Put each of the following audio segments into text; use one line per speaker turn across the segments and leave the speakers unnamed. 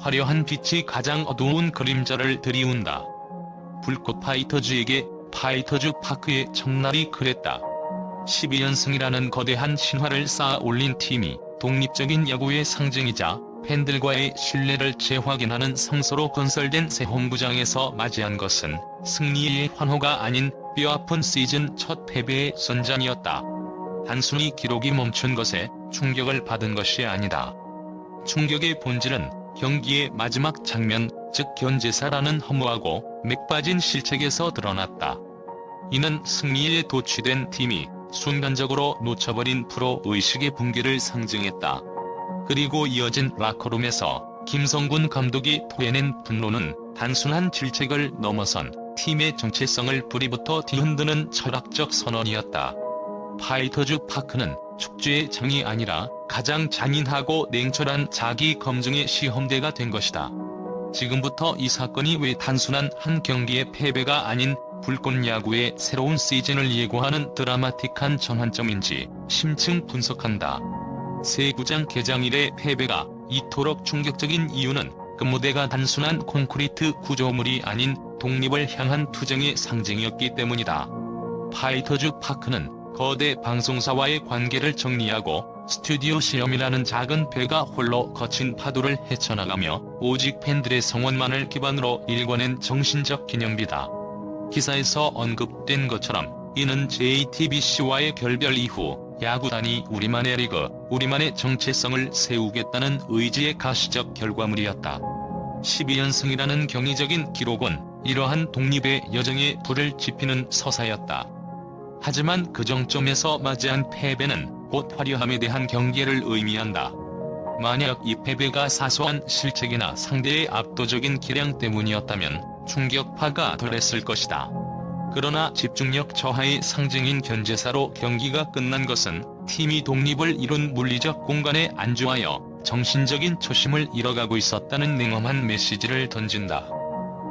화려한 빛이 가장 어두운 그림자를 들이운다. 불꽃 파이터즈에게 파이터즈 파크의 첫날이 그랬다. 12연승이라는 거대한 신화를 쌓아 올린 팀이 독립적인 야구의 상징이자 팬들과의 신뢰를 재확인하는 성소로 건설된 새 홈구장에서 맞이한 것은 승리의 환호가 아닌 뼈아픈 시즌 첫 패배의 선장이었다. 단순히 기록이 멈춘 것에 충격을 받은 것이 아니다. 충격의 본질은 경기의 마지막 장면, 즉 견제사라는 허무하고 맥빠진 실책에서 드러났다. 이는 승리에 도취된 팀이 순간적으로 놓쳐버린 프로-의식의 붕괴를 상징했다. 그리고 이어진 라커룸에서 김성군 감독이 토해낸 분노는 단순한 질책을 넘어선 팀의 정체성을 뿌리부터 뒤흔드는 철학적 선언이었다. 파이터즈 파크는 축제의 장이 아니라 가장 잔인하고 냉철한 자기 검증의 시험대가 된 것이다. 지금부터 이 사건이 왜 단순한 한 경기의 패배가 아닌 불꽃 야구의 새로운 시즌을 예고하는 드라마틱한 전환점인지 심층 분석한다. 새 구장 개장일의 패배가 이토록 충격적인 이유는 그 무대가 단순한 콘크리트 구조물이 아닌 독립을 향한 투쟁의 상징이었기 때문이다. 파이터즈 파크는 거대 방송사와의 관계를 정리하고 스튜디오 시험이라는 작은 배가 홀로 거친 파도를 헤쳐나가며 오직 팬들의 성원만을 기반으로 일궈낸 정신적 기념비다. 기사에서 언급된 것처럼 이는 JTBC와의 결별 이후 야구단이 우리만의 리그, 우리만의 정체성을 세우겠다는 의지의 가시적 결과물이었다. 12연승이라는 경이적인 기록은 이러한 독립의 여정에 불을 지피는 서사였다. 하지만 그 정점에서 맞이한 패배는 곧 화려함에 대한 경계를 의미한다. 만약 이 패배가 사소한 실책이나 상대의 압도적인 기량 때문이었다면 충격파가 덜했을 것이다. 그러나 집중력 저하의 상징인 견제사로 경기가 끝난 것은 팀이 독립을 이룬 물리적 공간에 안주하여 정신적인 초심을 잃어가고 있었다는 냉엄한 메시지를 던진다.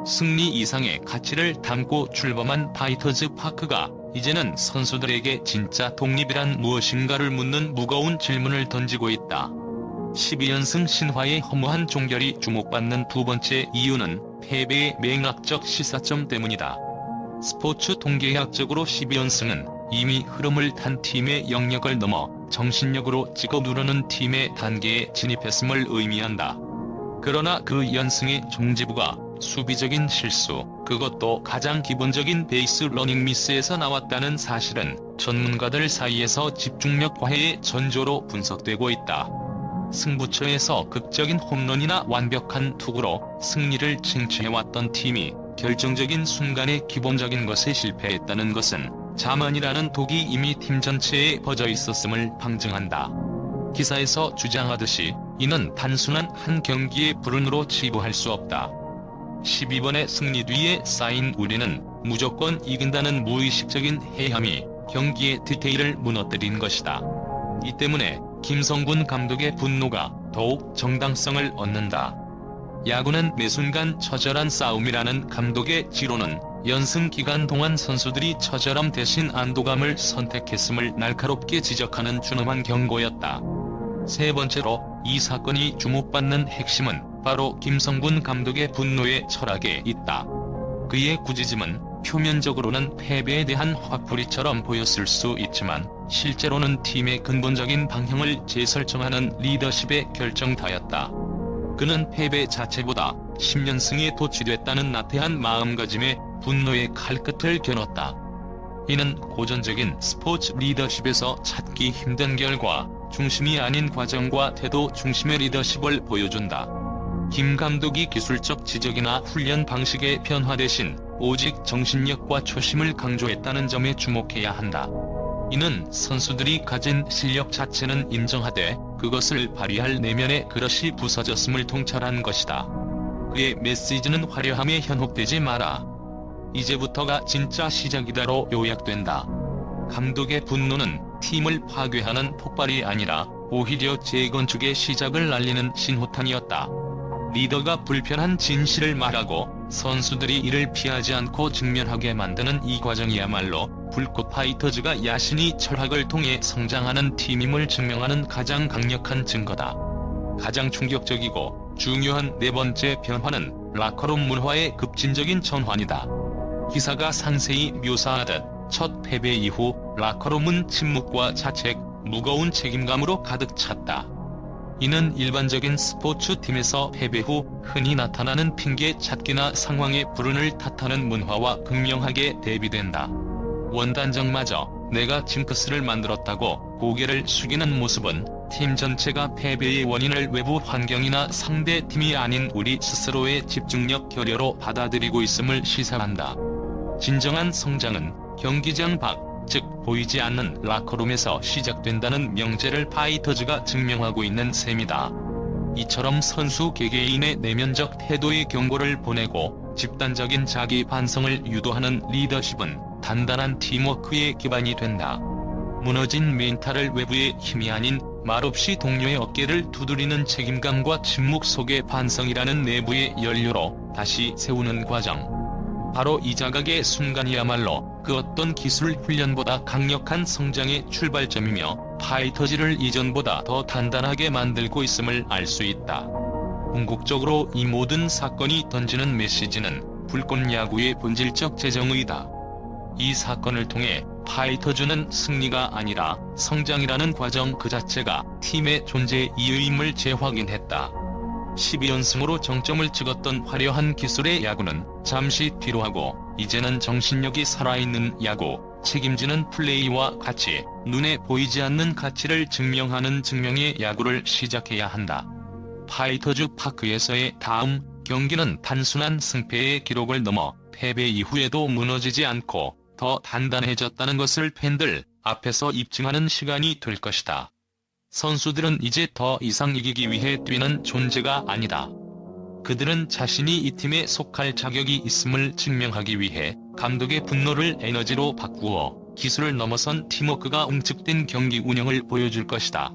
승리 이상의 가치를 담고 출범한 파이터즈 파크가 이제는 선수들에게 진짜 독립이란 무엇인가를 묻는 무거운 질문을 던지고 있다. 12연승 신화의 허무한 종결이 주목받는 두 번째 이유는 패배의 맹학적 시사점 때문이다. 스포츠 통계학적으로 12연승은 이미 흐름을 탄 팀의 영역을 넘어 정신력으로 찍어 누르는 팀의 단계에 진입했음을 의미한다. 그러나 그 연승의 종지부가 수비적인 실수, 그것도 가장 기본적인 베이스 러닝 미스에서 나왔다는 사실은 전문가들 사이에서 집중력 과해의 전조로 분석되고 있다. 승부처에서 극적인 홈런이나 완벽한 투구로 승리를 쟁취해왔던 팀이 결정적인 순간에 기본적인 것에 실패했다는 것은 자만이라는 독이 이미 팀 전체에 퍼져 있었음을 방증한다. 기사에서 주장하듯이 이는 단순한 한 경기의 불운으로 치부할 수 없다. 12번의 승리 뒤에 쌓인 우리는 무조건 이긴다는 무의식적인 해함이 경기의 디테일을 무너뜨린 것이다. 이 때문에 김성군 감독의 분노가 더욱 정당성을 얻는다. 야구는 매 순간 처절한 싸움이라는 감독의 지론은 연승 기간 동안 선수들이 처절함 대신 안도감을 선택했음을 날카롭게 지적하는 준엄한 경고였다. 세 번째로 이 사건이 주목받는 핵심은 바로 김성군 감독의 분노의 철학에 있다. 그의 꾸짖음은 표면적으로는 패배에 대한 화풀이처럼 보였을 수 있지만 실제로는 팀의 근본적인 방향을 재설정하는 리더십의 결정타였다. 그는 패배 자체보다 10연승에 도취됐다는 나태한 마음가짐에 분노의 칼끝을 겨눴다. 이는 고전적인 스포츠 리더십에서 찾기 힘든 결과 중심이 아닌 과정과 태도 중심의 리더십을 보여준다. 김 감독이 기술적 지적이나 훈련 방식의 변화 대신 오직 정신력과 초심을 강조했다는 점에 주목해야 한다. 이는 선수들이 가진 실력 자체는 인정하되 그것을 발휘할 내면의 그릇이 부서졌음을 통찰한 것이다. 그의 메시지는 화려함에 현혹되지 마라. 이제부터가 진짜 시작이다로 요약된다. 감독의 분노는 팀을 파괴하는 폭발이 아니라 오히려 재건축의 시작을 알리는 신호탄이었다. 리더가 불편한 진실을 말하고 선수들이 이를 피하지 않고 직면하게 만드는 이 과정이야말로 불꽃 파이터즈가 야신이 철학을 통해 성장하는 팀임을 증명하는 가장 강력한 증거다. 가장 충격적이고 중요한 네 번째 변화는 라커룸 문화의 급진적인 전환이다. 기사가 상세히 묘사하듯 첫 패배 이후 라커룸은 침묵과 자책, 무거운 책임감으로 가득 찼다. 이는 일반적인 스포츠팀에서 패배 후 흔히 나타나는 핑계 찾기나 상황의 불운을 탓하는 문화와 극명하게 대비된다. 원단장마저 내가 징크스를 만들었다고 고개를 숙이는 모습은 팀 전체가 패배의 원인을 외부 환경이나 상대팀이 아닌 우리 스스로의 집중력 결여로 받아들이고 있음을 시사한다. 진정한 성장은 경기장 밖, 즉 보이지 않는 라커룸에서 시작된다는 명제를 파이터즈가 증명하고 있는 셈이다. 이처럼 선수 개개인의 내면적 태도의 경고를 보내고 집단적인 자기 반성을 유도하는 리더십은 단단한 팀워크의 기반이 된다. 무너진 멘탈을 외부의 힘이 아닌 말없이 동료의 어깨를 두드리는 책임감과 침묵 속의 반성이라는 내부의 연료로 다시 세우는 과정. 바로 이 자각의 순간이야말로 그 어떤 기술 훈련보다 강력한 성장의 출발점이며 파이터즈를 이전보다 더 단단하게 만들고 있음을 알 수 있다. 궁극적으로 이 모든 사건이 던지는 메시지는 불꽃 야구의 본질적 재정의다. 이 사건을 통해 파이터즈는 승리가 아니라 성장이라는 과정 그 자체가 팀의 존재의 이유임을 재확인했다. 12연승으로 정점을 찍었던 화려한 기술의 야구는 잠시 뒤로 하고 이제는 정신력이 살아있는 야구, 책임지는 플레이와 같이 눈에 보이지 않는 가치를 증명하는 증명의 야구를 시작해야 한다. 파이터즈 파크에서의 다음 경기는 단순한 승패의 기록을 넘어 패배 이후에도 무너지지 않고 더 단단해졌다는 것을 팬들 앞에서 입증하는 시간이 될 것이다. 선수들은 이제 더 이상 이기기 위해 뛰는 존재가 아니다. 그들은 자신이 이 팀에 속할 자격이 있음을 증명하기 위해 감독의 분노를 에너지로 바꾸어 기술을 넘어선 팀워크가 응축된 경기 운영을 보여줄 것이다.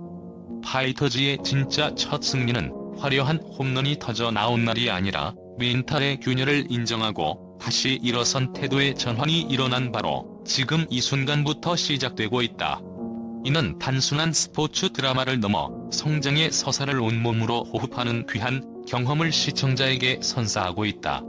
파이터즈의 진짜 첫 승리는 화려한 홈런이 터져 나온 날이 아니라 멘탈의 균열을 인정하고 다시 일어선 태도의 전환이 일어난 바로 지금 이 순간부터 시작되고 있다. 이는 단순한 스포츠 드라마를 넘어 성장의 서사를 온몸으로 호흡하는 귀한 경험을 시청자에게 선사하고 있다.